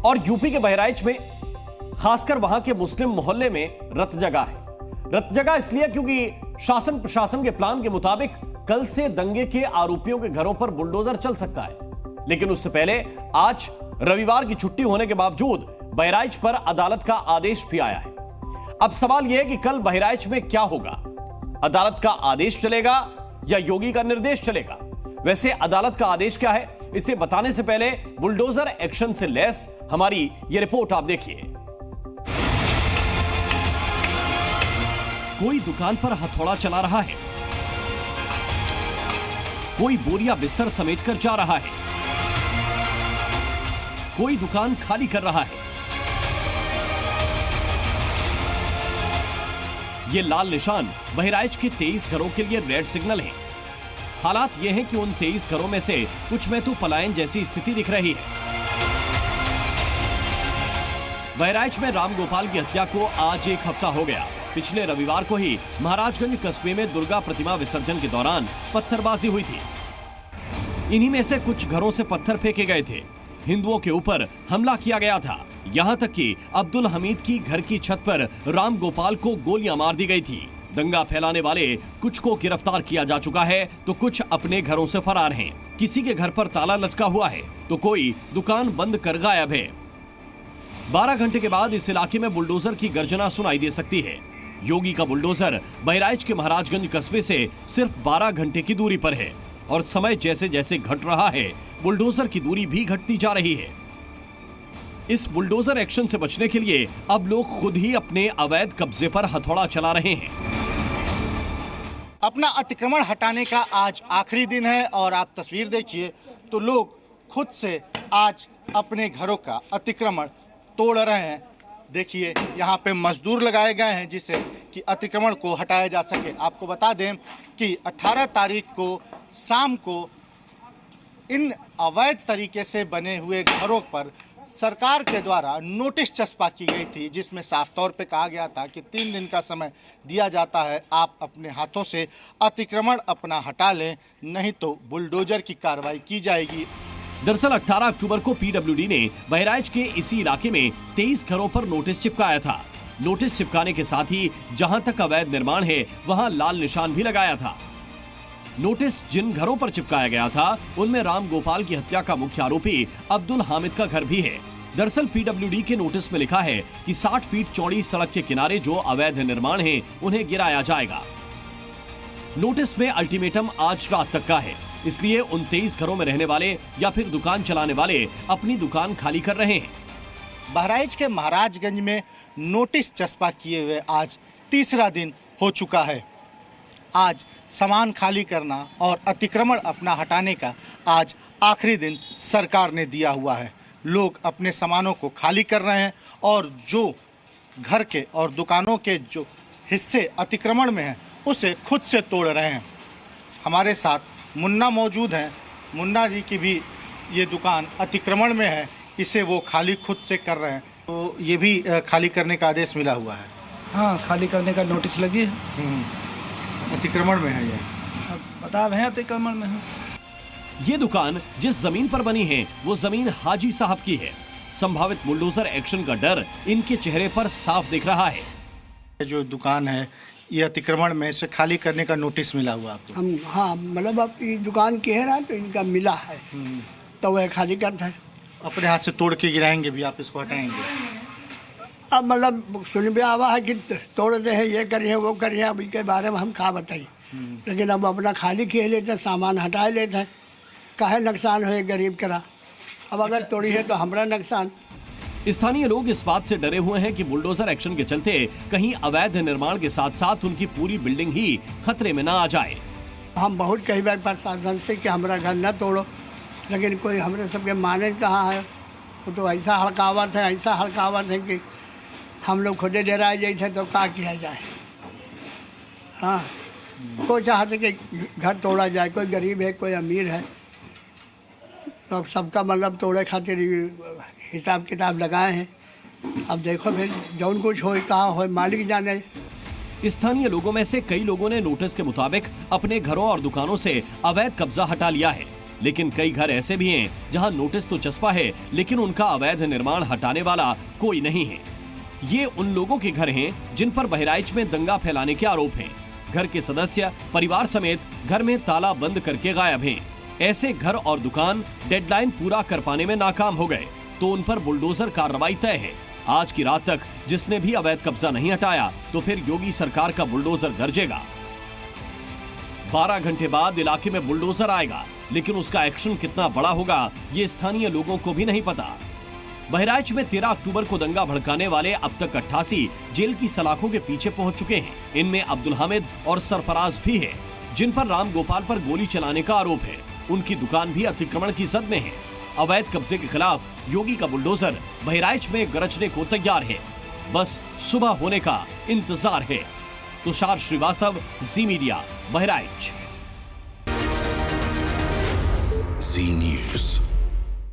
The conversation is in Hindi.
और यूपी के बहराइच में खासकर वहां के मुस्लिम मोहल्ले में रत जगा है। रत जगा इसलिए क्योंकि शासन प्रशासन के प्लान के मुताबिक कल से दंगे के आरोपियों के घरों पर बुलडोजर चल सकता है। लेकिन उससे पहले आज रविवार की छुट्टी होने के बावजूद बहराइच पर अदालत का आदेश भी आया है। अब सवाल यह है कि कल बहराइच में क्या होगा? अदालत का आदेश चलेगा या योगी का निर्देश चलेगा? वैसे अदालत का आदेश क्या है, इसे बताने से पहले बुलडोजर एक्शन से लैस हमारी यह रिपोर्ट आप देखिए। कोई दुकान पर हथौड़ा चला रहा है, कोई बोरिया बिस्तर समेटकर जा रहा है, कोई दुकान खाली कर रहा है। ये लाल निशान बहराइच के 23 घरों के लिए रेड सिग्नल है। हालात ये हैं कि उन 23 घरों में से कुछ में तो पलायन जैसी स्थिति दिख रही है। बहराइच में रामगोपाल की हत्या को आज एक हफ्ता हो गया। पिछले रविवार को ही महाराजगंज कस्बे में दुर्गा प्रतिमा विसर्जन के दौरान पत्थरबाजी हुई थी। इन्हीं में से कुछ घरों से पत्थर फेंके गए थे, हिंदुओं के ऊपर हमला किया गया था। यहां तक कि अब्दुल हमीद की घर की छत पर रामगोपाल को गोलियां मार दी गई थी। दंगा फैलाने वाले कुछ को गिरफ्तार किया जा चुका है तो कुछ अपने घरों से फरार हैं। किसी के घर पर ताला लटका हुआ है तो कोई दुकान बंद कर गायब है। 12 घंटे के बाद इस इलाके में बुलडोजर की गर्जना सुनाई दे सकती है। योगी का बुलडोजर बहराइच के महाराजगंज कस्बे से सिर्फ 12 घंटे की दूरी पर है और समय जैसे जैसे घट रहा है बुलडोजर की दूरी भी घटती जा रही है। इस बुलडोजर एक्शन से बचने के लिए अब लोग खुद ही अपने अवैध कब्जे पर हथौड़ा चला रहे हैं। अपना अतिक्रमण हटाने का आज आखिरी दिन है और आप तस्वीर देखिए तो लोग खुद से आज अपने घरों का अतिक्रमण तोड़ रहे हैं। देखिए यहाँ पे मजदूर लगाए गए हैं जिससे कि अतिक्रमण को हटाया जा सके। आपको बता दें कि 18 तारीख को शाम को इन अवैध तरीके से बने हुए घरों पर सरकार के द्वारा नोटिस चस्पा की गई थी, जिसमें साफ तौर पे कहा गया था कि 3 दिन का समय दिया जाता है, आप अपने हाथों से अतिक्रमण अपना हटा लें, नहीं तो बुलडोजर की कार्रवाई की जाएगी। दरअसल 18 अक्टूबर को पीडब्ल्यूडी ने बहराइच के इसी इलाके में 23 घरों पर नोटिस चिपकाया था। नोटिस चिपकाने के साथ ही जहां तक अवैध निर्माण है वहां लाल निशान भी लगाया था। नोटिस जिन घरों पर चिपकाया गया था उनमें रामगोपाल की हत्या का मुख्य आरोपी अब्दुल हामिद का घर भी है। दरअसल पीडब्ल्यूडी के नोटिस में लिखा है कि 60 फीट चौड़ी सड़क के किनारे जो अवैध निर्माण है उन्हें गिराया जाएगा। नोटिस में अल्टीमेटम आज रात तक का है, इसलिए उन 23 घरों में रहने वाले या फिर दुकान चलाने वाले अपनी दुकान खाली कर रहे हैं। बहराइच के महाराजगंज में नोटिस चस्पा किए हुए आज तीसरा दिन हो चुका है। आज सामान खाली करना और अतिक्रमण अपना हटाने का आज आखिरी दिन सरकार ने दिया हुआ है। लोग अपने सामानों को खाली कर रहे हैं और जो घर के और दुकानों के जो हिस्से अतिक्रमण में हैं उसे खुद से तोड़ रहे हैं। हमारे साथ मुन्ना मौजूद हैं। मुन्ना जी की भी ये दुकान अतिक्रमण में है, इसे वो खाली खुद से कर रहे हैं। तो ये भी खाली करने का आदेश मिला हुआ है? हाँ, खाली करने का नोटिस लगी है। अतिक्रमण में है ये? बता रहे हैं अतिक्रमण में है। ये दुकान जिस जमीन पर बनी है वो जमीन हाजी साहब की है। संभावित बुलडोजर एक्शन का डर इनके चेहरे पर साफ दिख रहा है। जो दुकान है ये अतिक्रमण में से खाली करने का नोटिस मिला हुआ आपको? हम हाँ, मतलब अब ये दुकान कह रहा है तो इनका मिला है तो वह खाली करता है। अपने हाथ से तोड़ के गिराएंगे भी, आप इसको हटाएंगे? अब मतलब सुन भी आवा है कि तोड़ रहे हैं, ये करिए वो करिए, अब इसके बारे में हम क्या बताइए। लेकिन अब अपना खाली किए लेते, सामान हटा लेते हैं, काहे नुकसान हो गरीब करा। अब अगर तोड़ी है तो हमारा नुकसान। स्थानीय लोग इस बात से डरे हुए हैं कि बुलडोजर एक्शन के चलते कहीं अवैध निर्माण के साथ साथ उनकी पूरी बिल्डिंग ही खतरे में न आ जाए। हम बहुत कई बार प्रशासन से कि हमारा घर न तोड़ो, लेकिन कोई हमारे सबके माने कहाँ है। वो तो ऐसा हड़कावत है कि हम लोग खुदे डरा जाए तो क्या किया जाए। हाँ, कोई चाहते कि घर तोड़ा जाए, कोई गरीब है कोई अमीर है, तो अब सबका मतलब तोड़े खातिर हिसाब किताब लगाए हैं। अब देखो फिर जौन कुछ हो कहाँ हो मालिक जाने। स्थानीय लोगों में से कई लोगों ने नोटिस के मुताबिक अपने घरों और दुकानों से अवैध कब्जा हटा लिया है। लेकिन कई घर ऐसे भी हैं जहां नोटिस तो चस्पा है लेकिन उनका अवैध निर्माण हटाने वाला कोई नहीं है। ये उन लोगों के घर हैं जिन पर बहराइच में दंगा फैलाने के आरोप हैं। घर के सदस्य परिवार समेत घर में ताला बंद करके गायब हैं। ऐसे घर और दुकान डेडलाइन पूरा कर पाने में नाकाम हो गए तो उन पर बुलडोजर कार्रवाई तय है। आज की रात तक जिसने भी अवैध कब्जा नहीं हटाया तो फिर योगी सरकार का बुलडोजर गरजेगा। 12 घंटे बाद इलाके में बुलडोजर आएगा, लेकिन उसका एक्शन कितना बड़ा होगा ये स्थानीय लोगों को भी नहीं पता। बहराइच में 13 अक्टूबर को दंगा भड़काने वाले अब तक 88 जेल की सलाखों के पीछे पहुंच चुके हैं। इनमें अब्दुल हामिद और सरफराज भी है, जिन पर राम गोपाल पर गोली चलाने का आरोप है। उनकी दुकान भी अतिक्रमण की जद में है। अवैध कब्जे के खिलाफ योगी का बुलडोजर बहराइच में गरजने को तैयार है। बस सुबह होने का इंतजार है। तुषार श्रीवास्तव, जी मीडिया, बहराइच। जी न्यूज़।